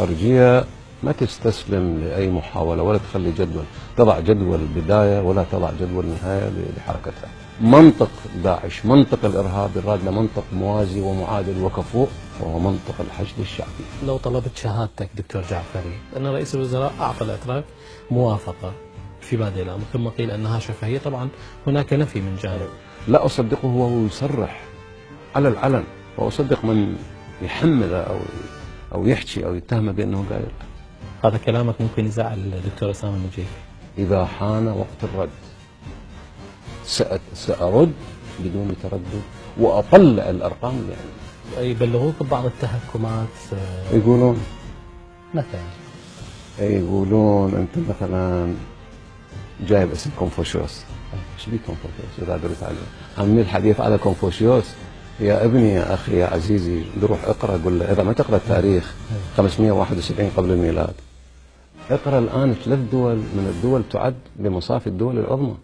الخارجية ما تستسلم لأي محاولة ولا تخلي جدول، تضع جدول بداية ولا تضع جدول نهاية لحركتها. منطق داعش، منطق الإرهاب يراد له منطق موازي ومعادل وكفؤ، وهو منطق الحشد الشعبي. لو طلبت شهادتك دكتور جعفري أن رئيس الوزراء أعطى الأتراك موافقة في بادئ الأمر ثم قيل أنها شفهية، طبعا هناك نفي من جانب. لا أصدقه وهو يصرح على العلن، وأصدق من يحمل أو يحكي أو يتهم بأنه قال. هذا كلامك ممكن يزعل الدكتور أسامة النجيفي. إذا حان وقت الرد سأرد بدون تردد وأطلع الأرقام اللي عندي. يبلغوك ببعض التهكمات يقولون مثلا يقولون أنت مثلا جايب اسم كونفوشيوس. ايش بيه كونفوشيوس؟ إذا درت عليه عمي الحديث على كونفوشيوس. يا ابني يا أخي يا عزيزي روح اقرأ، قل له إذا ما تقرأ التاريخ 571 قبل الميلاد، اقرأ الآن 3 دول من الدول تعد بمصاف الدول العظمى.